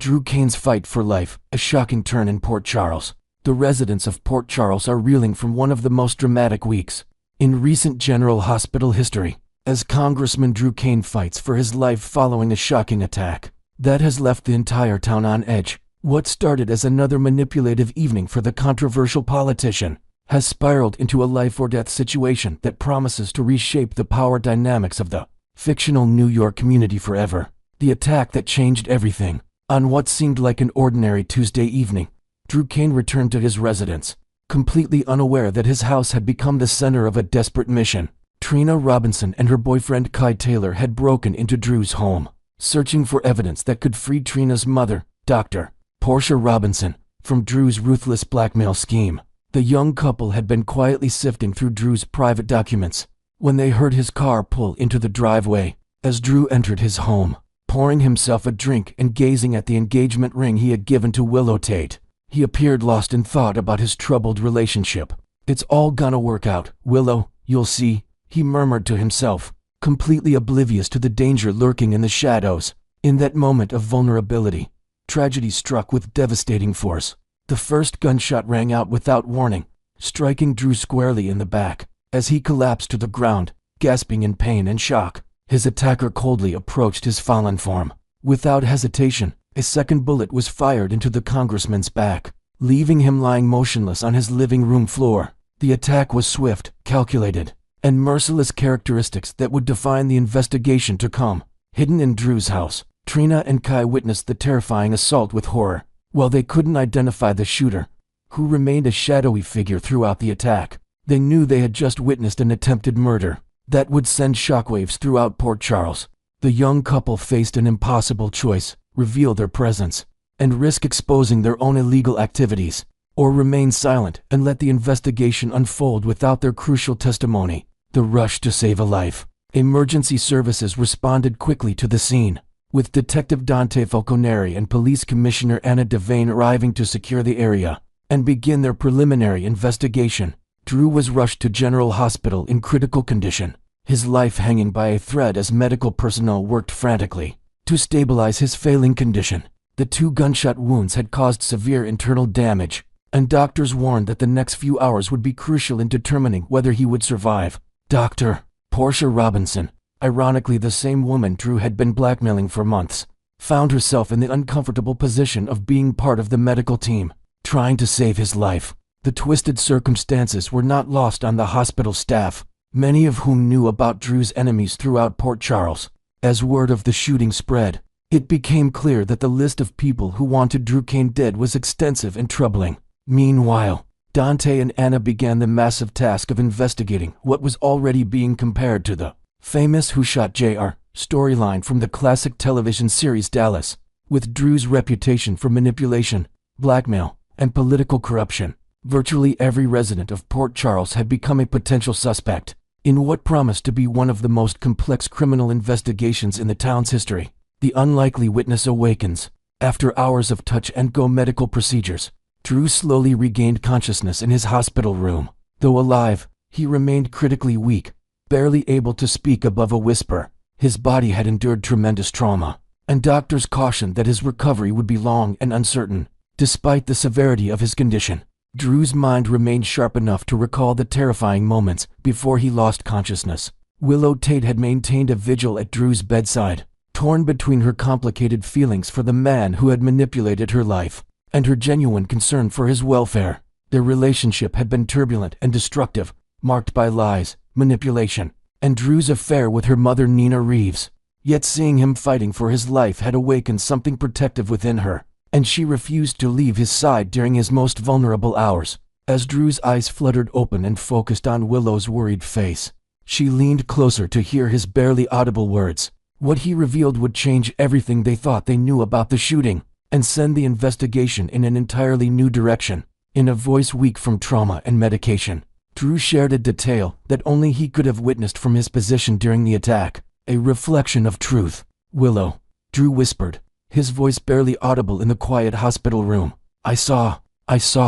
Drew Kane's fight for life, a shocking turn in Port Charles. The residents of Port Charles are reeling from one of the most dramatic weeks in recent General Hospital history, as Congressman Drew Kane fights for his life following a shocking attack that has left the entire town on edge. What started as another manipulative evening for the controversial politician has spiraled into a life-or-death situation that promises to reshape the power dynamics of the fictional New York community forever. The attack that changed everything. On what seemed like an ordinary Tuesday evening, Drew Kane returned to his residence, completely unaware that his house had become the center of a desperate mission. Trina Robinson and her boyfriend Kai Taylor had broken into Drew's home, searching for evidence that could free Trina's mother, Dr. Portia Robinson, from Drew's ruthless blackmail scheme. The young couple had been quietly sifting through Drew's private documents when they heard his car pull into the driveway. As Drew entered his home, pouring himself a drink and gazing at the engagement ring he had given to Willow Tate, he appeared lost in thought about his troubled relationship. "It's all gonna work out, Willow, you'll see," he murmured to himself, completely oblivious to the danger lurking in the shadows. In that moment of vulnerability, tragedy struck with devastating force. The first gunshot rang out without warning, striking Drew squarely in the back. As he collapsed to the ground, gasping in pain and shock, his attacker coldly approached his fallen form. Without hesitation, a second bullet was fired into the congressman's back, leaving him lying motionless on his living room floor. The attack was swift, calculated, and merciless, characteristics that would define the investigation to come. Hidden in Drew's house, Trina and Kai witnessed the terrifying assault with horror. While they couldn't identify the shooter, who remained a shadowy figure throughout the attack, they knew they had just witnessed an attempted murder that would send shockwaves throughout Port Charles. The young couple faced an impossible choice: reveal their presence and risk exposing their own illegal activities, or remain silent and let the investigation unfold without their crucial testimony. The rush to save a life. Emergency services responded quickly to the scene, with Detective Dante Falconeri and Police Commissioner Anna Devane arriving to secure the area and begin their preliminary investigation. Drew was rushed to General Hospital in critical condition, his life hanging by a thread as medical personnel worked frantically to stabilize his failing condition. The 2 gunshot wounds had caused severe internal damage, and doctors warned that the next few hours would be crucial in determining whether he would survive. Dr. Portia Robinson, ironically the same woman Drew had been blackmailing for months, found herself in the uncomfortable position of being part of the medical team, trying to save his life. The twisted circumstances were not lost on the hospital staff, many of whom knew about Drew's enemies throughout Port Charles. As word of the shooting spread, it became clear that the list of people who wanted Drew Kane dead was extensive and troubling. Meanwhile, Dante and Anna began the massive task of investigating what was already being compared to the famous Who Shot JR storyline from the classic television series Dallas. With Drew's reputation for manipulation, blackmail, and political corruption, virtually every resident of Port Charles had become a potential suspect in what promised to be one of the most complex criminal investigations in the town's history. The unlikely witness awakens. After hours of touch-and-go medical procedures, Drew slowly regained consciousness in his hospital room. Though alive, he remained critically weak, barely able to speak above a whisper. His body had endured tremendous trauma, and doctors cautioned that his recovery would be long and uncertain. Despite the severity of his condition, Drew's mind remained sharp enough to recall the terrifying moments before he lost consciousness. Willow Tate had maintained a vigil at Drew's bedside, torn between her complicated feelings for the man who had manipulated her life and her genuine concern for his welfare. Their relationship had been turbulent and destructive, marked by lies, manipulation, and Drew's affair with her mother Nina Reeves. Yet seeing him fighting for his life had awakened something protective within her, and she refused to leave his side during his most vulnerable hours. As Drew's eyes fluttered open and focused on Willow's worried face, she leaned closer to hear his barely audible words. What he revealed would change everything they thought they knew about the shooting, and send the investigation in an entirely new direction. In a voice weak from trauma and medication, Drew shared a detail that only he could have witnessed from his position during the attack, a reflection of truth. "Willow," Drew whispered, his voice barely audible in the quiet hospital room. I saw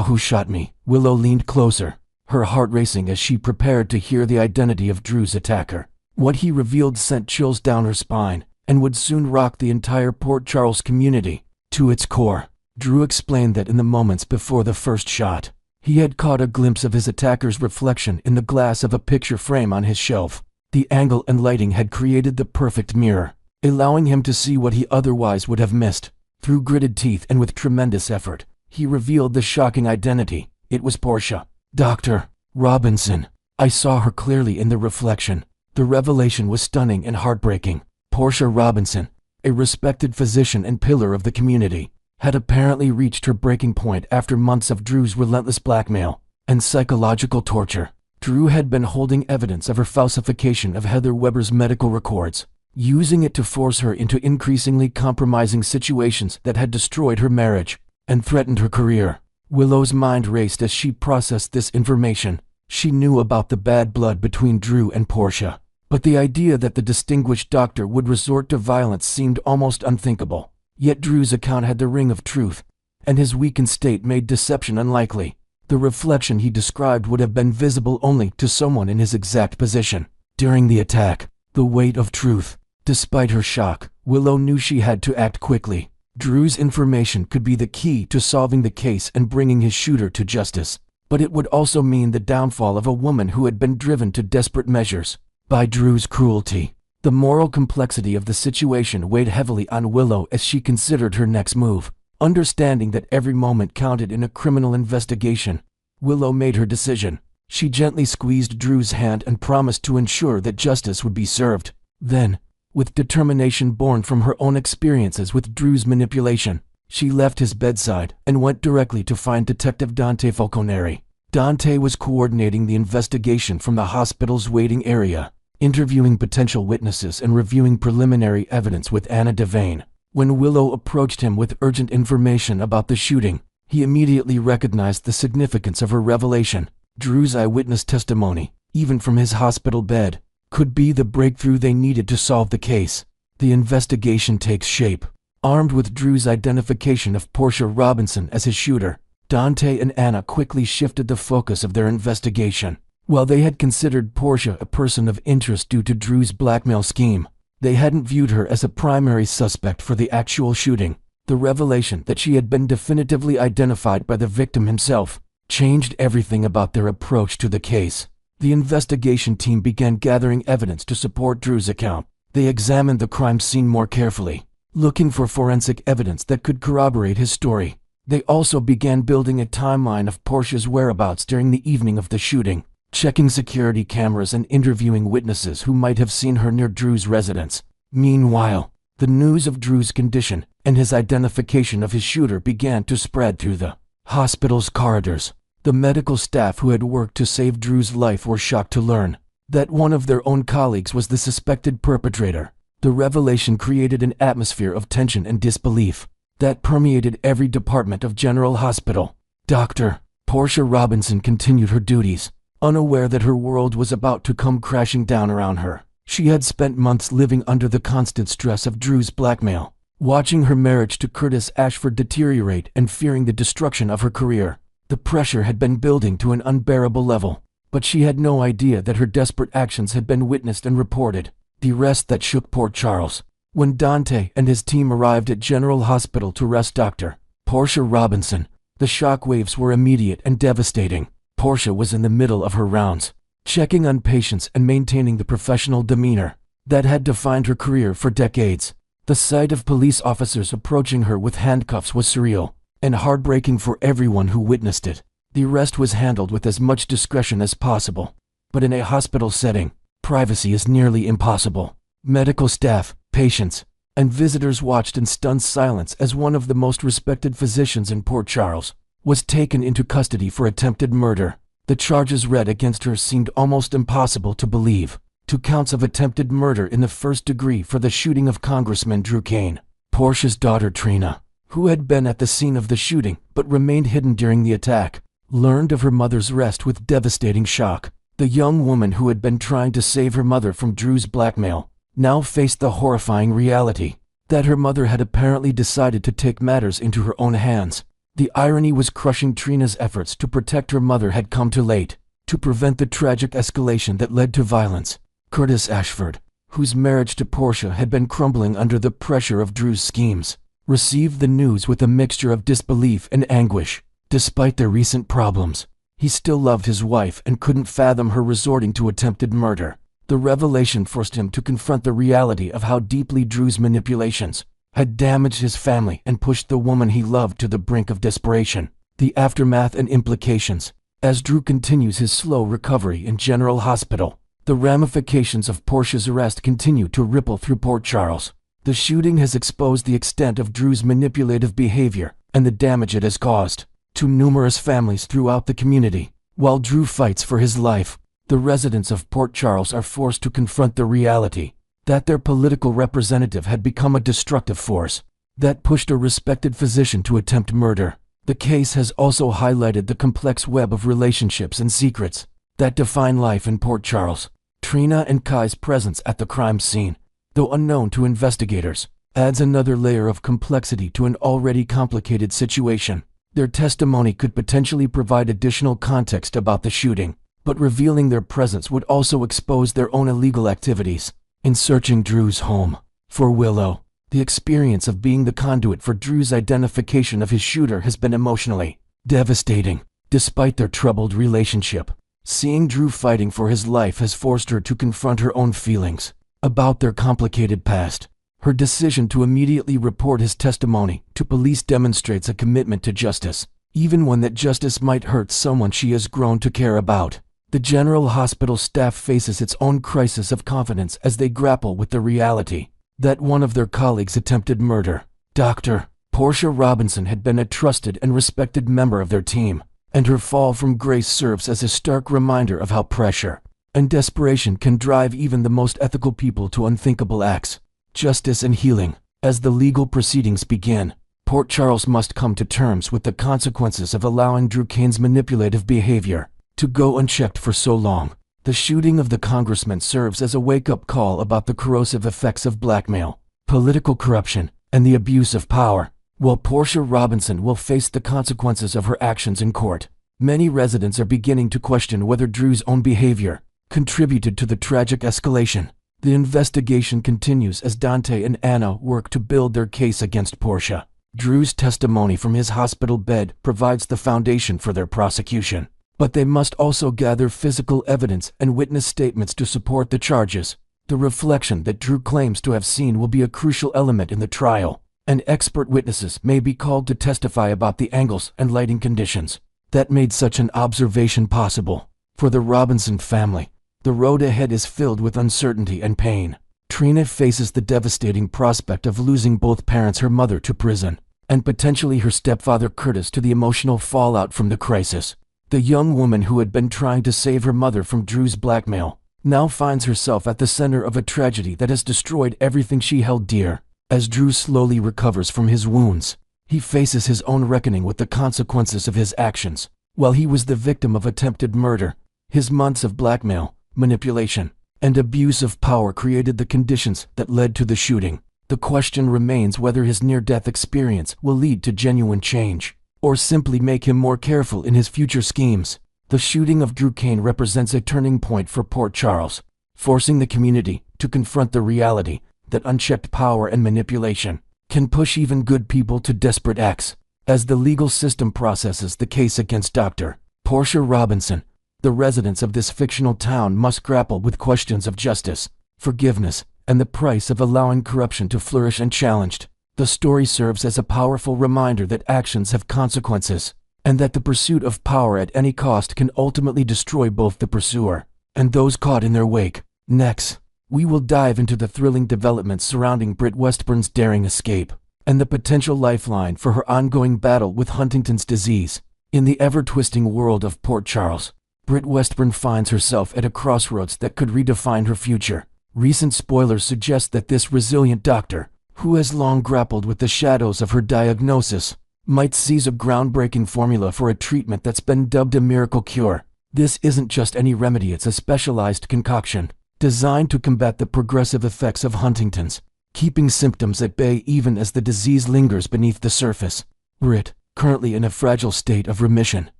who shot me." Willow leaned closer, her heart racing as she prepared to hear the identity of Drew's attacker. What he revealed sent chills down her spine and would soon rock the entire Port Charles community. to its core. Drew explained that in the moments before the first shot, he had caught a glimpse of his attacker's reflection in the glass of a picture frame on his shelf. The angle and lighting had created the perfect mirror, allowing him to see what he otherwise would have missed. Through gritted teeth and with tremendous effort, he revealed the shocking identity. It was Portia. Dr. Robinson. I saw her clearly in the reflection. The revelation was stunning and heartbreaking. Portia Robinson, a respected physician and pillar of the community, had apparently reached her breaking point after months of Drew's relentless blackmail and psychological torture. Drew had been holding evidence of her falsification of Heather Weber's medical records, using it to force her into increasingly compromising situations that had destroyed her marriage and threatened her career. Willow's mind raced as she processed this information. She knew about the bad blood between Drew and Portia, but the idea that the distinguished doctor would resort to violence seemed almost unthinkable. Yet Drew's account had the ring of truth, and his weakened state made deception unlikely. The reflection he described would have been visible only to someone in his exact position. During the attack, the weight of truth. Despite her shock, Willow knew she had to act quickly. Drew's information could be the key to solving the case and bringing his shooter to justice, but it would also mean the downfall of a woman who had been driven to desperate measures by Drew's cruelty. The moral complexity of the situation weighed heavily on Willow as she considered her next move. Understanding that every moment counted in a criminal investigation, Willow made her decision. She gently squeezed Drew's hand and promised to ensure that justice would be served. Then, with determination born from her own experiences with Drew's manipulation, she left his bedside and went directly to find Detective Dante Falconeri. Dante was coordinating the investigation from the hospital's waiting area, interviewing potential witnesses and reviewing preliminary evidence with Anna Devane. When Willow approached him with urgent information about the shooting, he immediately recognized the significance of her revelation. Drew's eyewitness testimony, even from his hospital bed, could be the breakthrough they needed to solve the case. The investigation takes shape. Armed with Drew's identification of Portia Robinson as his shooter, Dante and Anna quickly shifted the focus of their investigation. While they had considered Portia a person of interest due to Drew's blackmail scheme, they hadn't viewed her as a primary suspect for the actual shooting. The revelation that she had been definitively identified by the victim himself changed everything about their approach to the case. The investigation team began gathering evidence to support Drew's account. They examined the crime scene more carefully, looking for forensic evidence that could corroborate his story. They also began building a timeline of Portia's whereabouts during the evening of the shooting, checking security cameras and interviewing witnesses who might have seen her near Drew's residence. Meanwhile, the news of Drew's condition and his identification of his shooter began to spread through the hospital's corridors. The medical staff who had worked to save Drew's life were shocked to learn that one of their own colleagues was the suspected perpetrator. The revelation created an atmosphere of tension and disbelief that permeated every department of General Hospital. Dr. Portia Robinson continued her duties, unaware that her world was about to come crashing down around her. She had spent months living under the constant stress of Drew's blackmail, watching her marriage to Curtis Ashford deteriorate and fearing the destruction of her career. The pressure had been building to an unbearable level, but she had no idea that her desperate actions had been witnessed and reported. The arrest that shook Port Charles. When Dante and his team arrived at General Hospital to arrest Dr. Portia Robinson, the shockwaves were immediate and devastating. Portia was in the middle of her rounds, checking on patients and maintaining the professional demeanor that had defined her career for decades. The sight of police officers approaching her with handcuffs was surreal and heartbreaking for everyone who witnessed it. The arrest was handled with as much discretion as possible, but in a hospital setting, privacy is nearly impossible. Medical staff, patients, and visitors watched in stunned silence as one of the most respected physicians in Port Charles was taken into custody for attempted murder. The charges read against her seemed almost impossible to believe. 2 counts of attempted murder in the first degree for the shooting of Congressman Drew Kane. Portia's daughter Trina, who had been at the scene of the shooting but remained hidden during the attack, learned of her mother's arrest with devastating shock. The young woman who had been trying to save her mother from Drew's blackmail now faced the horrifying reality that her mother had apparently decided to take matters into her own hands. The irony was crushing. Trina's efforts to protect her mother had come too late to prevent the tragic escalation that led to violence. Curtis Ashford, whose marriage to Portia had been crumbling under the pressure of Drew's schemes, received the news with a mixture of disbelief and anguish. Despite their recent problems, he still loved his wife and couldn't fathom her resorting to attempted murder. The revelation forced him to confront the reality of how deeply Drew's manipulations had damaged his family and pushed the woman he loved to the brink of desperation. The aftermath and implications. As Drew continues his slow recovery in General Hospital, the ramifications of Portia's arrest continue to ripple through Port Charles. The shooting has exposed the extent of Drew's manipulative behavior and the damage it has caused to numerous families throughout the community. While Drew fights for his life, the residents of Port Charles are forced to confront the reality that their political representative had become a destructive force that pushed a respected physician to attempt murder. The case has also highlighted the complex web of relationships and secrets that define life in Port Charles. Trina and Kai's presence at the crime scene, though unknown to investigators, adds another layer of complexity to an already complicated situation. Their testimony could potentially provide additional context about the shooting, but revealing their presence would also expose their own illegal activities. In searching Drew's home for Willow, the experience of being the conduit for Drew's identification of his shooter has been emotionally devastating. Despite their troubled relationship, seeing Drew fighting for his life has forced her to confront her own feelings about their complicated past. Her decision to immediately report his testimony to police demonstrates a commitment to justice, even when that justice might hurt someone she has grown to care about. The General Hospital staff faces its own crisis of confidence as they grapple with the reality that one of their colleagues attempted murder. Dr. Portia Robinson had been a trusted and respected member of their team, and her fall from grace serves as a stark reminder of how pressure and desperation can drive even the most ethical people to unthinkable acts. Justice and healing. As the legal proceedings begin, Port Charles must come to terms with the consequences of allowing Drew Kane's manipulative behavior to go unchecked for so long. The shooting of the congressman serves as a wake-up call about the corrosive effects of blackmail, political corruption, and the abuse of power. While Portia Robinson will face the consequences of her actions in court, many residents are beginning to question whether Drew's own behavior contributed to the tragic escalation. The investigation continues as Dante and Anna work to build their case against Portia. Drew's testimony from his hospital bed provides the foundation for their prosecution, but they must also gather physical evidence and witness statements to support the charges. The reflection that Drew claims to have seen will be a crucial element in the trial, and expert witnesses may be called to testify about the angles and lighting conditions that made such an observation possible. For the Robinson family, the road ahead is filled with uncertainty and pain. Trina faces the devastating prospect of losing both parents, her mother to prison, and potentially her stepfather Curtis to the emotional fallout from the crisis. The young woman who had been trying to save her mother from Drew's blackmail now finds herself at the center of a tragedy that has destroyed everything she held dear. As Drew slowly recovers from his wounds, he faces his own reckoning with the consequences of his actions. While he was the victim of attempted murder, his months of blackmail, manipulation, and abuse of power created the conditions that led to the shooting. The question remains whether his near-death experience will lead to genuine change, or simply make him more careful in his future schemes. The shooting of Drew Kane represents a turning point for Port Charles, forcing the community to confront the reality that unchecked power and manipulation can push even good people to desperate acts. As the legal system processes the case against Dr. Portia Robinson, the residents of this fictional town must grapple with questions of justice, forgiveness, and the price of allowing corruption to flourish unchallenged. The story serves as a powerful reminder that actions have consequences, and that the pursuit of power at any cost can ultimately destroy both the pursuer and those caught in their wake. Next, we will dive into the thrilling developments surrounding Britt Westburn's daring escape, and the potential lifeline for her ongoing battle with Huntington's disease. In the ever-twisting world of Port Charles, Britt Westburn finds herself at a crossroads that could redefine her future. Recent spoilers suggest that this resilient doctor, who has long grappled with the shadows of her diagnosis, might seize a groundbreaking formula for a treatment that's been dubbed a miracle cure. This isn't just any remedy, it's a specialized concoction designed to combat the progressive effects of Huntington's, keeping symptoms at bay even as the disease lingers beneath the surface. Britt, currently in a fragile state of remission,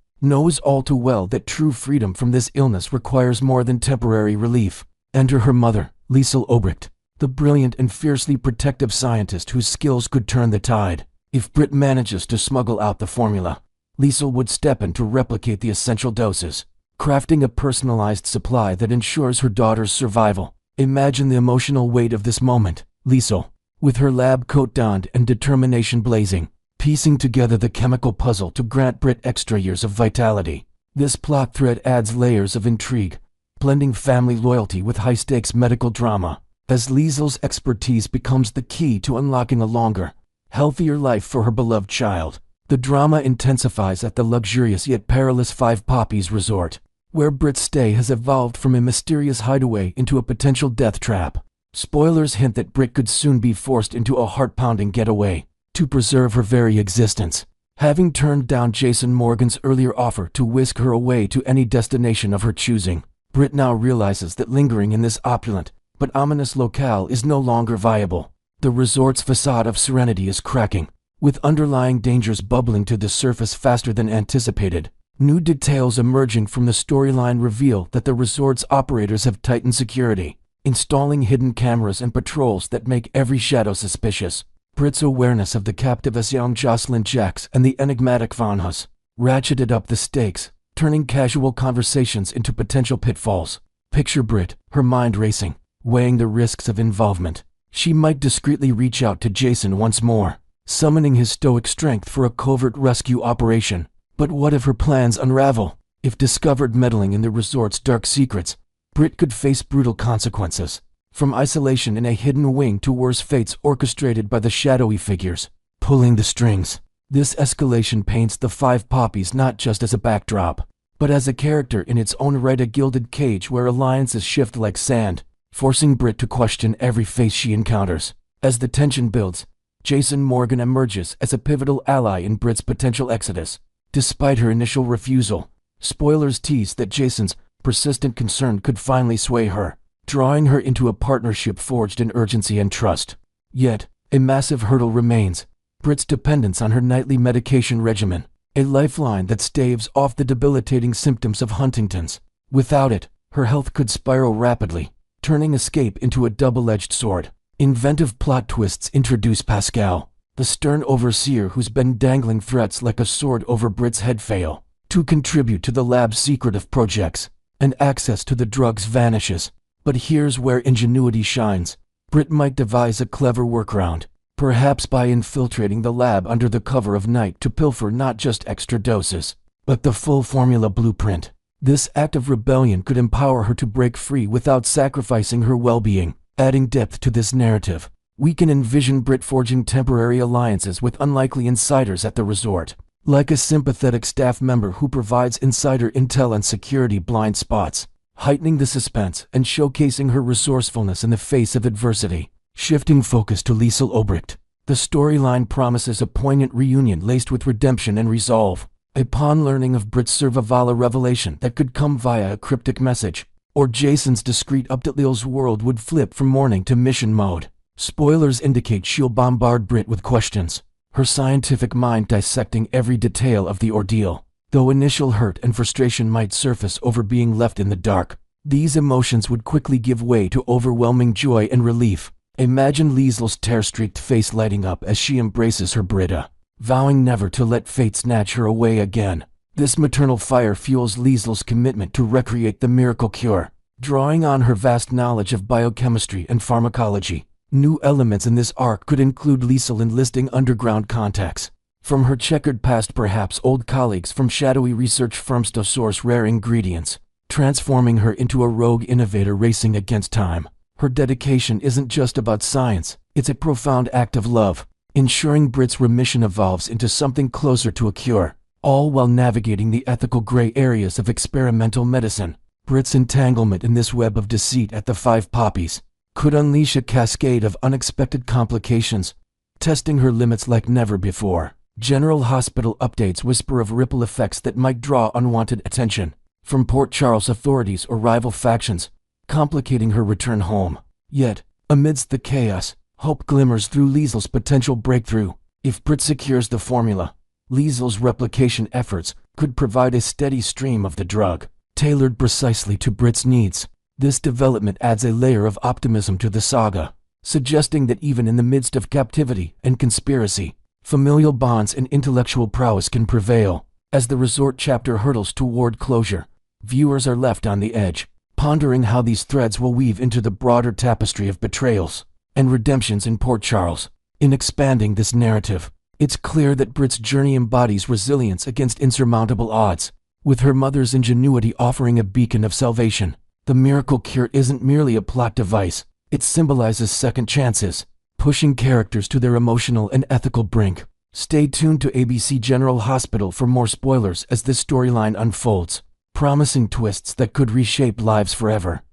knows all too well that true freedom from this illness requires more than temporary relief. Enter her mother, Liesl Obrecht, the brilliant and fiercely protective scientist whose skills could turn the tide. If Britt manages to smuggle out the formula, Liesl would step in to replicate the essential doses, crafting a personalized supply that ensures her daughter's survival. Imagine the emotional weight of this moment. Liesl, with her lab coat donned and determination blazing, piecing together the chemical puzzle to grant Britt extra years of vitality. This plot thread adds layers of intrigue, blending family loyalty with high-stakes medical drama, as Liesl's expertise becomes the key to unlocking a longer, healthier life for her beloved child. The drama intensifies at the luxurious yet perilous Five Poppies Resort, where Britt's stay has evolved from a mysterious hideaway into a potential death trap. Spoilers hint that Britt could soon be forced into a heart-pounding getaway to preserve her very existence. Having turned down Jason Morgan's earlier offer to whisk her away to any destination of her choosing, Britt now realizes that lingering in this opulent but ominous locale is no longer viable. The resort's facade of serenity is cracking, with underlying dangers bubbling to the surface faster than anticipated. New details emerging from the storyline reveal that the resort's operators have tightened security, installing hidden cameras and patrols that make every shadow suspicious. Britt's awareness of the captive young Jocelyn Jacks and the enigmatic Von Hus ratcheted up the stakes, turning casual conversations into potential pitfalls. Picture Britt, her mind racing, weighing the risks of involvement. She might discreetly reach out to Jason once more, summoning his stoic strength for a covert rescue operation. But what if her plans unravel? If discovered meddling in the resort's dark secrets, Britt could face brutal consequences, from isolation in a hidden wing to worse fates orchestrated by the shadowy figures pulling the strings. This escalation paints the Five Poppies not just as a backdrop, but as a character in its own right, a gilded cage where alliances shift like sand, forcing Britt to question every face she encounters. As the tension builds, Jason Morgan emerges as a pivotal ally in Britt's potential exodus. Despite her initial refusal, spoilers tease that Jason's persistent concern could finally sway her, drawing her into a partnership forged in urgency and trust. Yet, a massive hurdle remains: Britt's dependence on her nightly medication regimen, a lifeline that staves off the debilitating symptoms of Huntington's. Without it, her health could spiral rapidly, turning escape into a double-edged sword. Inventive plot twists introduce Pascal, the stern overseer who's been dangling threats like a sword over Britt's head, fail to contribute to the lab's secretive projects, and access to the drugs vanishes. But here's where ingenuity shines. Britt might devise a clever workaround, perhaps by infiltrating the lab under the cover of night to pilfer not just extra doses, but the full formula blueprint. This act of rebellion could empower her to break free without sacrificing her well-being. Adding depth to this narrative, we can envision Britt forging temporary alliances with unlikely insiders at the resort, like a sympathetic staff member who provides insider intel and security blind spots, heightening the suspense and showcasing her resourcefulness in the face of adversity. Shifting focus to Liesl Obrecht, the storyline promises a poignant reunion laced with redemption and resolve. Upon learning of Britt's Servavala revelation that could come via a cryptic message, or Jason's discreet update, Lies's world would flip from mourning to mission mode. Spoilers indicate she'll bombard Britt with questions, her scientific mind dissecting every detail of the ordeal. Though initial hurt and frustration might surface over being left in the dark, these emotions would quickly give way to overwhelming joy and relief. Imagine Liesl's tear-streaked face lighting up as she embraces her Britta, vowing never to let fate snatch her away again. This maternal fire fuels Liesl's commitment to recreate the miracle cure, drawing on her vast knowledge of biochemistry and pharmacology. New elements in this arc could include Liesl enlisting underground contacts from her checkered past, perhaps old colleagues from shadowy research firms to source rare ingredients, transforming her into a rogue innovator racing against time. Her dedication isn't just about science, it's a profound act of love, ensuring Britt's remission evolves into something closer to a cure, all while navigating the ethical gray areas of experimental medicine. Britt's entanglement in this web of deceit at the Five Poppies could unleash a cascade of unexpected complications, testing her limits like never before. General Hospital updates whisper of ripple effects that might draw unwanted attention from Port Charles authorities or rival factions, complicating her return home. Yet, amidst the chaos, hope glimmers through Liesl's potential breakthrough. If Britt secures the formula, Liesl's replication efforts could provide a steady stream of the drug, tailored precisely to Britt's needs. This development adds a layer of optimism to the saga, suggesting that even in the midst of captivity and conspiracy, familial bonds and intellectual prowess can prevail. As the resort chapter hurtles toward closure, viewers are left on the edge, pondering how these threads will weave into the broader tapestry of betrayals and redemptions in Port Charles. In expanding this narrative, it's clear that Brit's journey embodies resilience against insurmountable odds, with her mother's ingenuity offering a beacon of salvation. The miracle cure isn't merely a plot device, it symbolizes second chances, pushing characters to their emotional and ethical brink. Stay tuned to ABC General Hospital for more spoilers as this storyline unfolds, promising twists that could reshape lives forever.